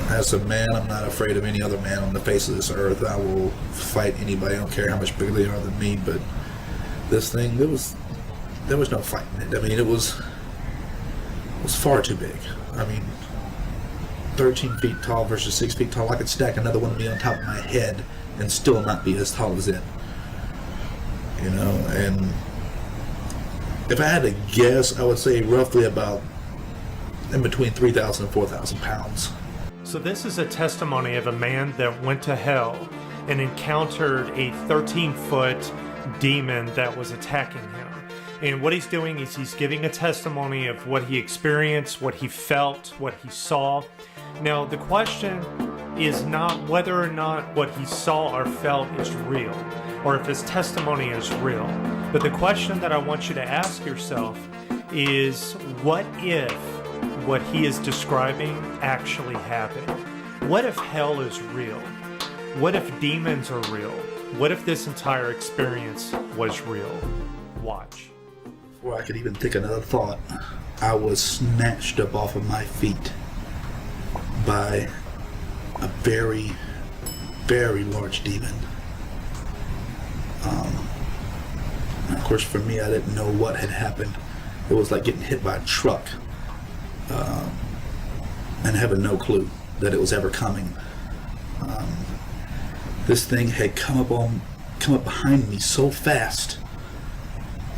As a man, I'm not afraid of any other man on the face of this earth. I will fight anybody. I don't care how much bigger they are than me. But this thing, there was no fighting it. I mean, it was far too big. I mean, 13 feet tall versus 6 feet tall. I could stack another one of me on top of my head and still not be as tall as it. You know, and if I had to guess, I would say roughly about in between 3,000 and 4,000 pounds. So this is a testimony of a man that went to hell and encountered a 13-foot demon that was attacking him. And what he's doing is he's giving a testimony of what he experienced, what he felt, what he saw. Now, the question is not whether or not what he saw or felt is real, or if his testimony is real. But the question that I want you to ask yourself is, what if what he is describing actually happened? What if hell is real? What if demons are real? What if this entire experience was real? Watch. Before I could even think another thought, I was snatched up off of my feet by a very, very large demon. And of course, for me, I didn't know what had happened. It was like getting hit by a truck and having no clue that it was ever coming. This thing had come up behind me so fast,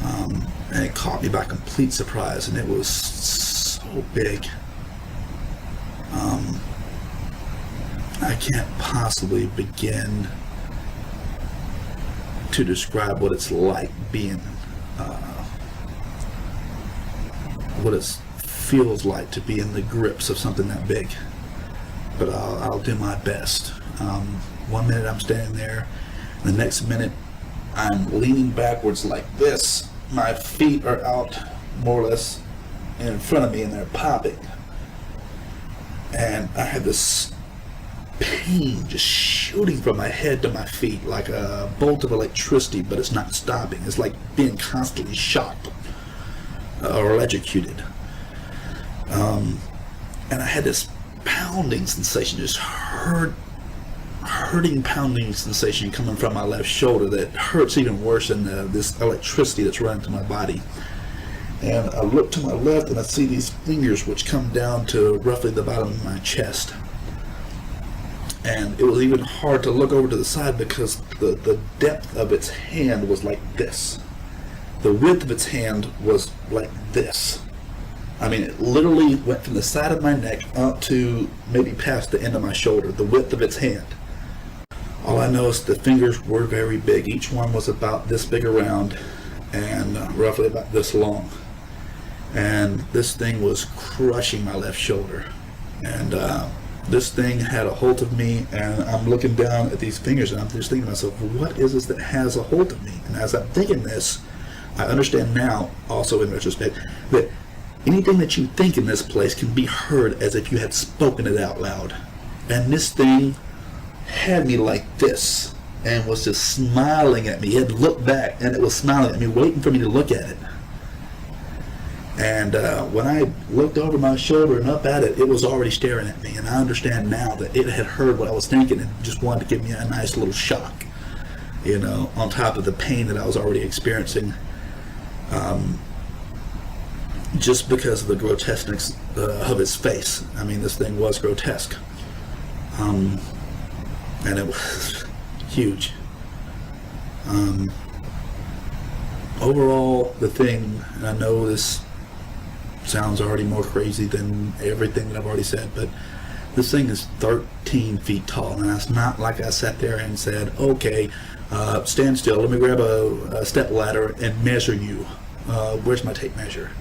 and it caught me by complete surprise, and it was so big. I can't possibly begin to describe what it's like being, what it feels like to be in the grips of something that big. But I'll do my best. 1 minute I'm standing there, the next minute I'm leaning backwards like this. My feet are out more or less in front of me and they're popping. And I have this pain just shooting from my head to my feet like a bolt of electricity, but it's not stopping. It's like being constantly shocked or electrocuted. And I had this pounding sensation, just hurting pounding sensation coming from my left shoulder that hurts even worse than this electricity that's running through my body. And I look to my left and I see these fingers which come down to roughly the bottom of my chest. And it was even hard to look over to the side because the depth of its hand was like this. The width of its hand was like this. I mean, it literally went from the side of my neck up to maybe past the end of my shoulder, the width of its hand. All I know is the fingers were very big. Each one was about this big around and roughly about this long. And this thing was crushing my left shoulder. And this thing had a hold of me, and I'm looking down at these fingers and I'm just thinking to myself, what is this that has a hold of me? And as I'm thinking this, I understand now, also in retrospect, that anything that you think in this place can be heard as if you had spoken it out loud. And this thing had me like this and was just smiling at me. It had looked back and it was smiling at me, waiting for me to look at it. And when I looked over my shoulder and up at it, it was already staring at me. And I understand now that it had heard what I was thinking and just wanted to give me a nice little shock, you know, on top of the pain that I was already experiencing. Just because of the grotesqueness of its face. I mean, this thing was grotesque. And it was huge. Overall, the thing, and I know this sounds already more crazy than everything that I've already said, but this thing is 13 feet tall. And it's not like I sat there and said, okay, stand still, let me grab a step ladder and measure you. Where's my tape measure?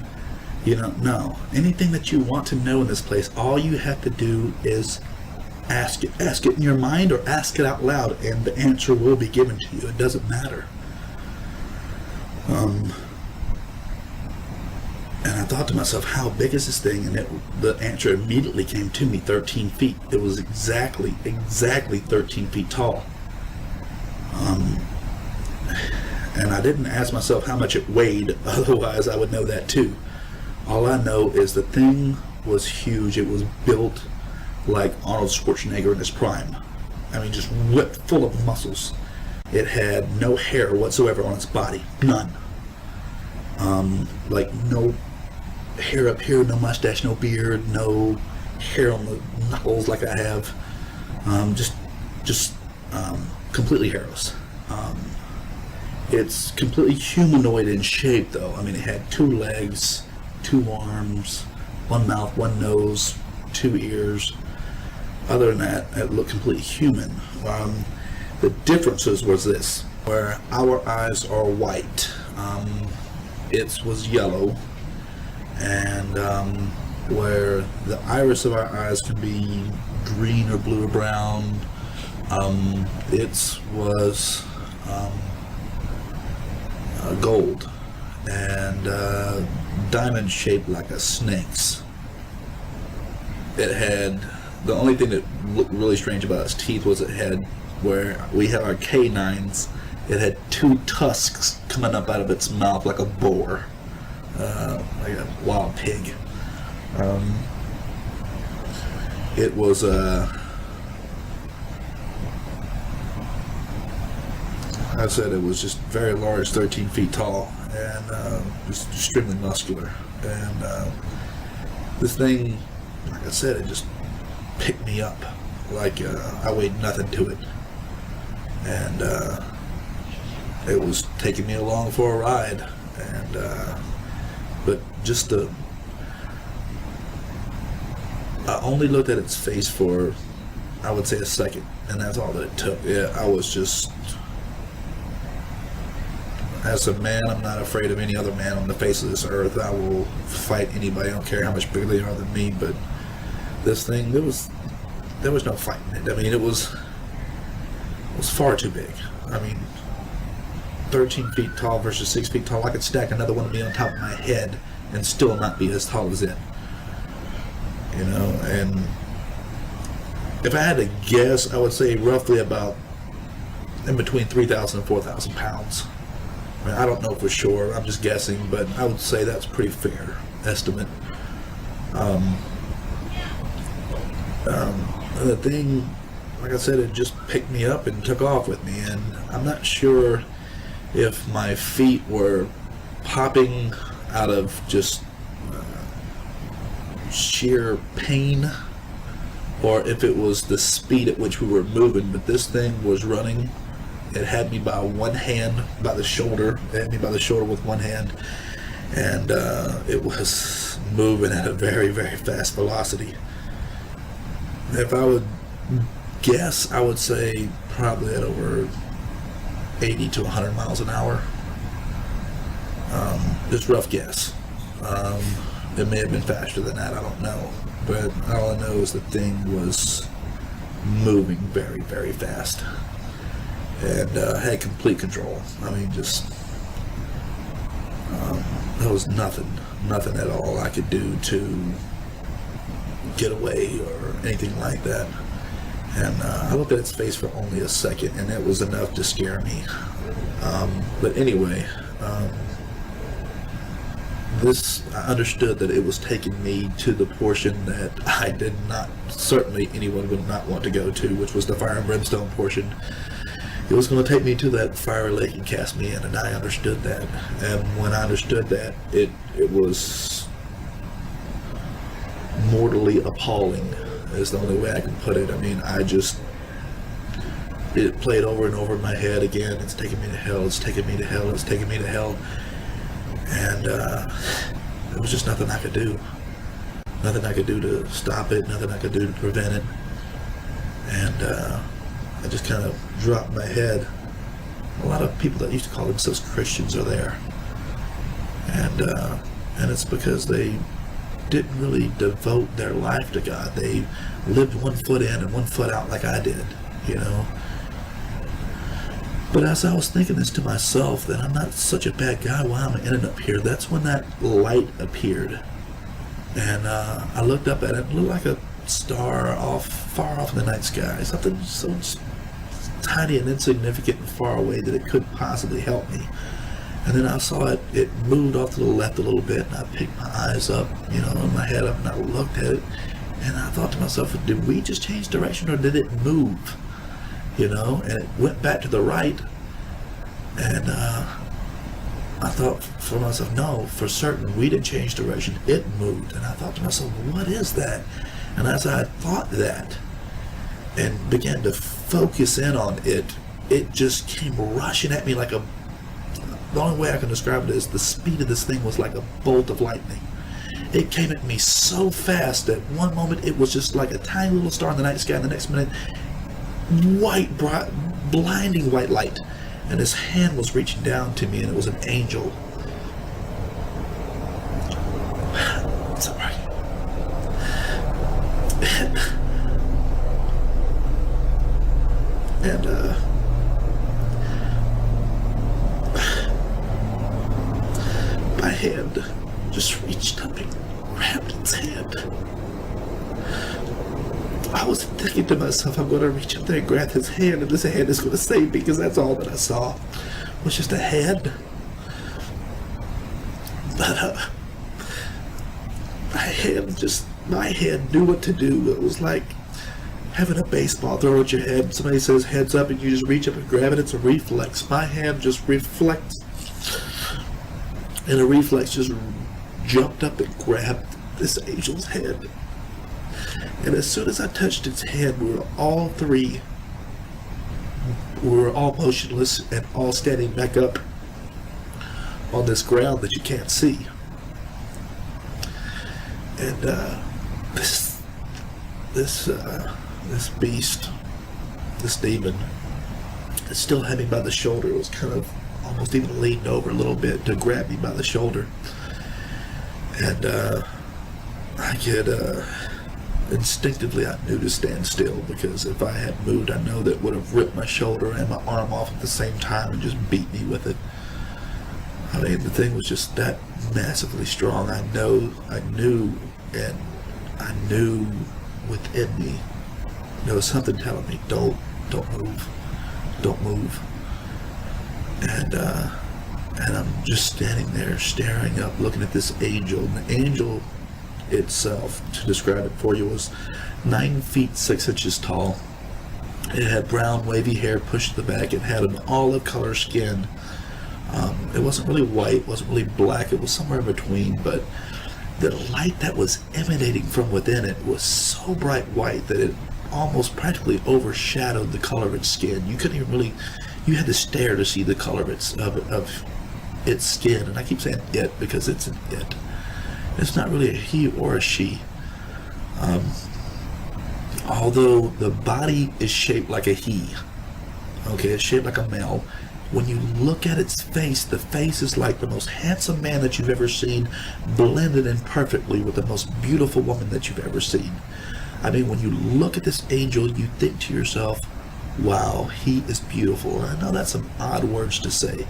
You know, no. Anything that you want to know in this place, all you have to do is ask it. Ask it in your mind or ask it out loud, and the answer will be given to you. It doesn't matter. And I thought to myself, how big is this thing? And the answer immediately came to me, 13 feet. It was exactly 13 feet tall. And I didn't ask myself how much it weighed, otherwise I would know that too. All I know is the thing was huge. It was built like Arnold Schwarzenegger in his prime. I mean, just whipped full of muscles. It had no hair whatsoever on its body. None. Like no hair up here, no mustache, no beard, no hair on the knuckles like I have. Just completely hairless. It's completely humanoid in shape, though. I mean, it had 2 legs, 2 arms, 1 mouth, 1 nose, 2 ears. Other than that, it looked completely human. The differences was this, where our eyes are white, its was yellow, and where the iris of our eyes can be green or blue or brown, its was gold and diamond shaped like a snake's. It had, the only thing that looked really strange about its teeth was it had, where we had our canines, it had 2 tusks coming up out of its mouth like a boar, like a wild pig. It was I said it was just very large, 13 feet tall, and just extremely muscular. And this thing, like I said, it just picked me up like I weighed nothing to it. And it was taking me along for a ride. And but just I only looked at its face for, I would say, a second, and that's all that it took. Yeah, I was just, as a man, I'm not afraid of any other man on the face of this earth. I will fight anybody. I don't care how much bigger they are than me. But this thing, there was no fighting it. I mean, it was far too big. I mean, 13 feet tall versus 6 feet tall. I could stack another one of me on top of my head and still not be as tall as it. You know, and if I had to guess, I would say roughly about in between 3,000 and 4,000 pounds. I mean, I don't know for sure. I'm just guessing, but I would say that's a pretty fair estimate. The thing, like I said, it just picked me up and took off with me, and I'm not sure if my feet were popping out of just sheer pain, or if it was the speed at which we were moving. But this thing was running. It had me by one hand, by the shoulder. It had me by the shoulder with one hand, and it was moving at a very, very fast velocity. If I would guess, I would say probably at over 80 to 100 miles an hour. Just rough guess. It may have been faster than that, I don't know. But all I know is the thing was moving very, very fast. And had complete control. I mean, just there was nothing at all I could do to get away or anything like that. And I looked at its face for only a second, and that was enough to scare me. But anyway, I understood that it was taking me to the portion that I did not, certainly anyone would not want to go to, which was the fire and brimstone portion. It was going to take me to that fiery lake and cast me in, and I understood that. And when I understood that, it was mortally appalling, is the only way I can put it. I mean, it played over and over in my head again. It's taking me to hell, it's taking me to hell, it's taking me to hell. And there was just nothing I could do. Nothing I could do to stop it, nothing I could do to prevent it. And I just kind of dropped my head. A lot of people that used to call themselves Christians are there. And it's because they didn't really devote their life to God. They lived one foot in and one foot out like I did, you know. But as I was thinking this to myself, that I'm not such a bad guy, why am I ending up here? That's when that light appeared. And I looked up at it. It looked like a star far off in the night sky. Something so tiny and insignificant and far away that it couldn't possibly help me. And then I saw it moved off to the left a little bit, and I picked my eyes up, you know, and my head up, and I looked at it, And I thought to myself, did we just change direction or did it move? You know, and it went back to the right. And I thought for myself, no, for certain, we didn't change direction. It moved. And I thought to myself, what is that? And as I thought that and began to focus in on it, it just came rushing at me like a, the only way I can describe it is the speed of this thing was like a bolt of lightning. It came at me so fast that one moment it was just like a tiny little star in the night sky, and the next minute, white, bright, blinding white light. And his hand was reaching down to me, and it was an angel. Sorry. And my hand just reached up and grabbed its hand. I was thinking to myself, I'm going to reach up there and grab his hand, and this hand is going to save me, because that's all that I saw was just a hand. But my hand knew what to do. It was like having a baseball thrown at your head. Somebody says heads up, and you just reach up and grab it. It's a reflex. My hand just reflects, and a reflex just jumped up and grabbed this angel's head. And as soon as I touched its head, we were all motionless and all standing back up on this ground that you can't see. And this beast, this demon, it still had me by the shoulder. It was kind of almost even leaned over a little bit to grab me by the shoulder. And I could instinctively, I knew to stand still, because if I had moved, I know that it would have ripped my shoulder and my arm off at the same time and just beat me with it. I mean, the thing was just that massively strong. I knew within me, there was something telling me, don't move. And I'm just standing there, staring up, looking at this angel. And the angel itself, to describe it for you, was 9 feet 6 inches tall. It had brown wavy hair pushed to the back. It had an olive color skin. It wasn't really white, wasn't really black, it was somewhere in between, but the light that was emanating from within it was so bright white that it almost practically overshadowed the color of its skin. You couldn't even really, you had to stare to see the color of its skin. And I keep saying it because it's an it. It's not really a he or a she. Although the body is shaped like a he, okay, it's shaped like a male. When you look at its face, the face is like the most handsome man that you've ever seen, blended in perfectly with the most beautiful woman that you've ever seen. I mean, when you look at this angel, you think to yourself, wow, he is beautiful. And I know that's some odd words to say.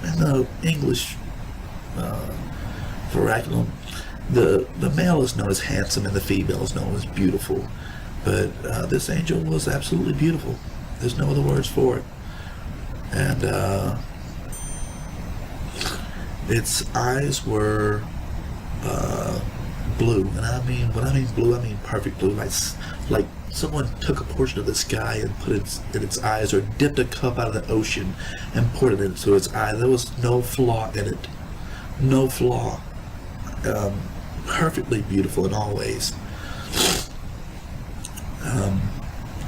In the English vernacular, the male is known as handsome and the female is known as beautiful. But this angel was absolutely beautiful. There's no other words for it. And its eyes were blue, and I mean, when I mean blue, I mean perfect blue, like someone took a portion of the sky and put it in its eyes, or dipped a cup out of the ocean and poured it into its eye. There was no flaw in it, no flaw. Perfectly beautiful in all ways.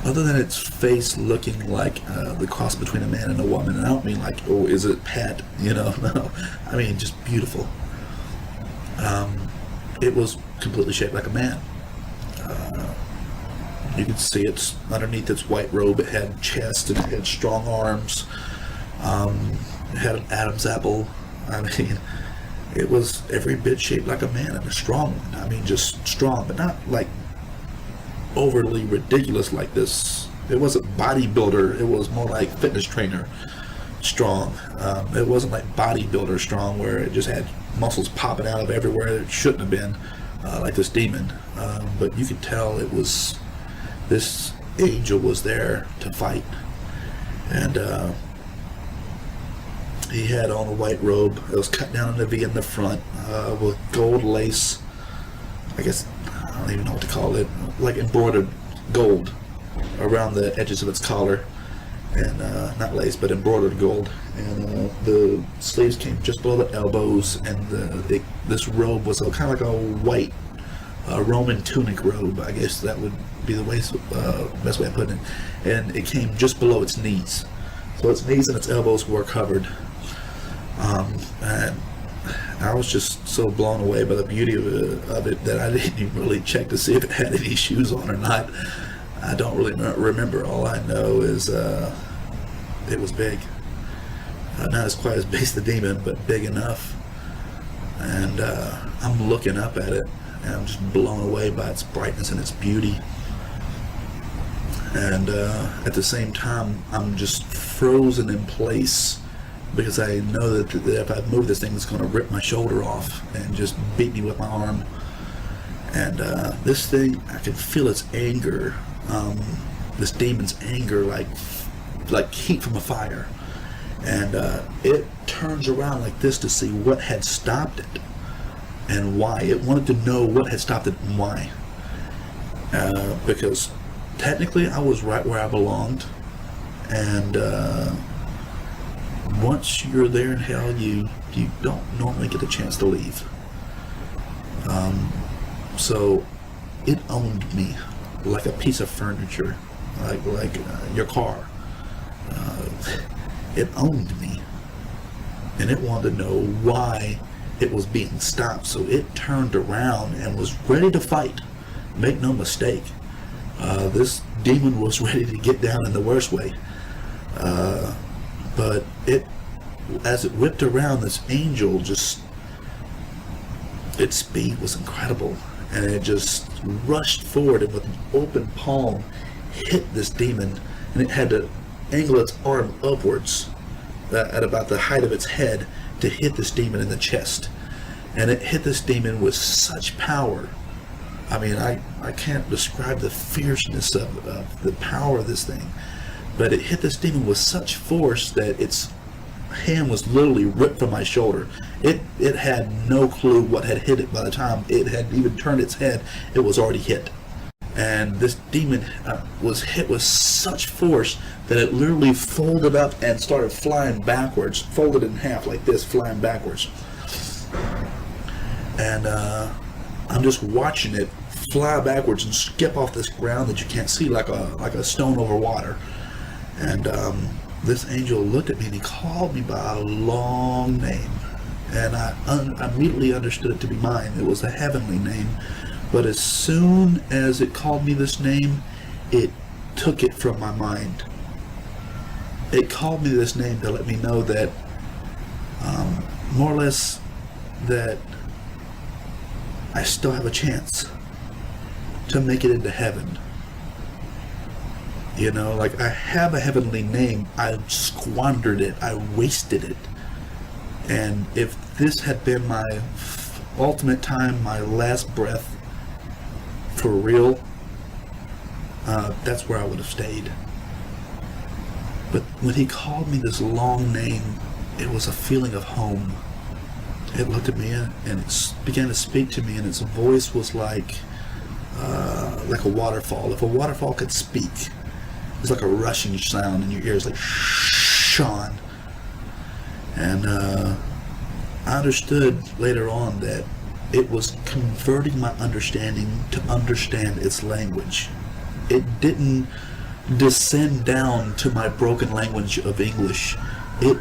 Other than its face looking like the cross between a man and a woman, and I don't mean like, oh, is it Pat? You know, no. I mean just beautiful. It was completely shaped like a man. You could see it's underneath its white robe. It had chest and it had strong arms. It had an Adam's apple. I mean, it was every bit shaped like a man, and a strong one. I mean, just strong, but not like overly ridiculous like this. It wasn't bodybuilder, it was more like fitness trainer strong. It wasn't like bodybuilder strong where it just had muscles popping out of everywhere it shouldn't have been, like this demon. But you could tell it was, this angel was there to fight. And he had on a white robe. It was cut down in a V in the front with gold lace. I guess, I don't don't even know what to call it, like embroidered gold around the edges of its collar, and not lace, but embroidered gold. And the sleeves came just below the elbows, and this robe was kind of like a white Roman tunic robe. I guess that would be the best way of putting it. And it came just below its knees, so its knees and its elbows were covered. And I was just so blown away by the beauty of it that I didn't even really check to see if it had any shoes on or not. I don't really remember. All I know is it was big. Not as quite as big as the demon, but big enough. And I'm looking up at it, and I'm just blown away by its brightness and its beauty. And at the same time, I'm just frozen in place, because I know that if I move this thing, it's going to rip my shoulder off and just beat me with my arm. And this thing, I can feel its anger, this demon's anger, like heat from a fire. And it turns around like this to see what had stopped it and why. It wanted to know what had stopped it and why. Because technically I was right where I belonged. And once you're there in hell, you don't normally get a chance to leave. So it owned me like a piece of furniture, like your car. It owned me, and it wanted to know why it was being stopped. So it turned around and was ready to fight. Make no mistake, this demon was ready to get down in the worst way. But as it whipped around, this angel its speed was incredible, and it just rushed forward and with an open palm hit this demon, and it had to angle its arm upwards at about the height of its head to hit this demon in the chest. And it hit this demon with such power. I mean, I can't describe the fierceness of the power of this thing, but it hit this demon with such force that its hand was literally ripped from my shoulder. It had no clue what had hit it. By the time it had even turned its head, it was already hit. And this demon was hit with such force that it literally folded up and started flying backwards, folded in half like this, flying backwards. And I'm just watching it fly backwards and skip off this ground that you can't see, like a stone over water. And this angel looked at me and he called me by a long name, and I immediately understood it to be mine. It was a heavenly name. But as soon as it called me this name, it took it from my mind. It called me this name to let me know that, more or less, that I still have a chance to make it into heaven. You know, like, I have a heavenly name. I squandered it. I wasted it. And if this had been my ultimate time, my last breath, for real, that's where I would have stayed. But when he called me this long name, it was a feeling of home. It looked at me and it began to speak to me, and its voice was like a waterfall. If a waterfall could speak, it was like a rushing sound in your ears, like Sean. And I understood later on that it was converting my understanding to understand its language. It didn't descend down to my broken language of English. It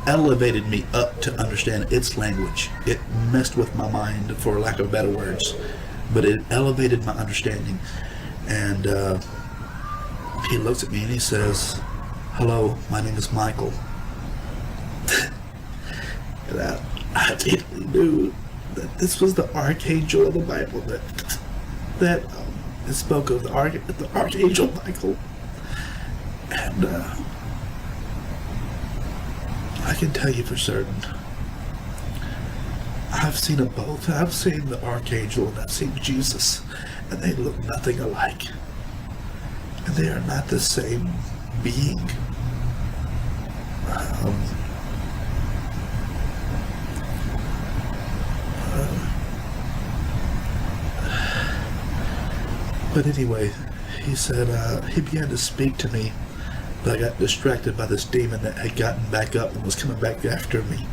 elevated me up to understand its language. It messed with my mind, for lack of better words, but it elevated my understanding. And he looks at me and he says, "Hello, my name is Michael." And I immediately knew that this was the archangel of the Bible that spoke of the archangel Michael. And I can tell you for certain, I've seen them both. I've seen the archangel and I've seen Jesus, and they look nothing alike. And they are not the same being. But anyway, he said he began to speak to me, but I got distracted by this demon that had gotten back up and was coming back after me.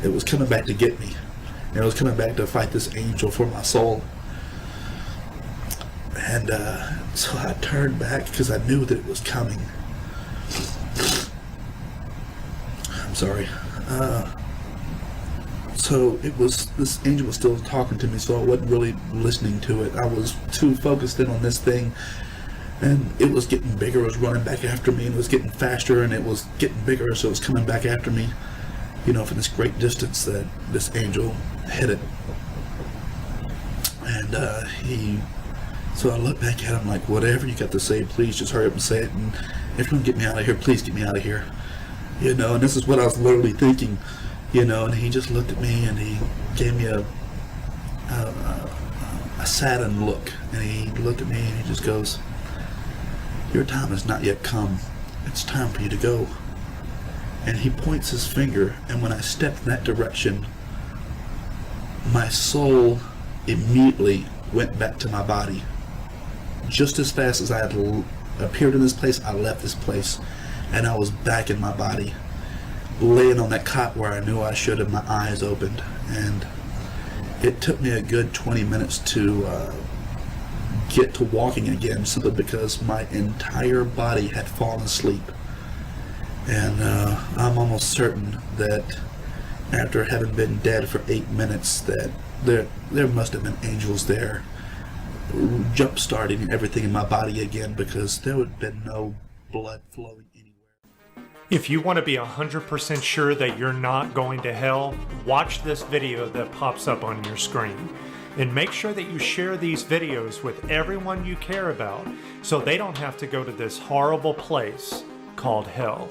It was coming back to get me. And it was coming back to fight this angel for my soul. And so I turned back because I knew that it was coming. I'm sorry. So it was, this angel was still talking to me, so I wasn't really listening to it. I was too focused in on this thing, and it was getting bigger. It was running back after me, and it was getting faster, and it was getting bigger, so it was coming back after me, you know, from this great distance that this angel hit it. And so I looked back at him like, whatever you got to say, please just hurry up and say it, and if you want to get me out of here, please get me out of here. You know, and this is what I was literally thinking, you know, and he just looked at me and he gave me a saddened look, and he looked at me and he just goes, your time has not yet come. It's time for you to go. And he points his finger, and when I stepped in that direction, my soul immediately went back to my body. Just as fast as I had appeared in this place, I left this place, and I was back in my body, laying on that cot where I knew I should have, my eyes opened. And it took me a good 20 minutes to get to walking again, simply because my entire body had fallen asleep. And I'm almost certain that after having been dead for 8 minutes, that there must have been angels there jump starting everything in my body again, because there would have been no blood flowing anywhere. If you want to be 100% sure that you're not going to hell, watch this video that pops up on your screen. And make sure that you share these videos with everyone you care about, so they don't have to go to this horrible place called hell.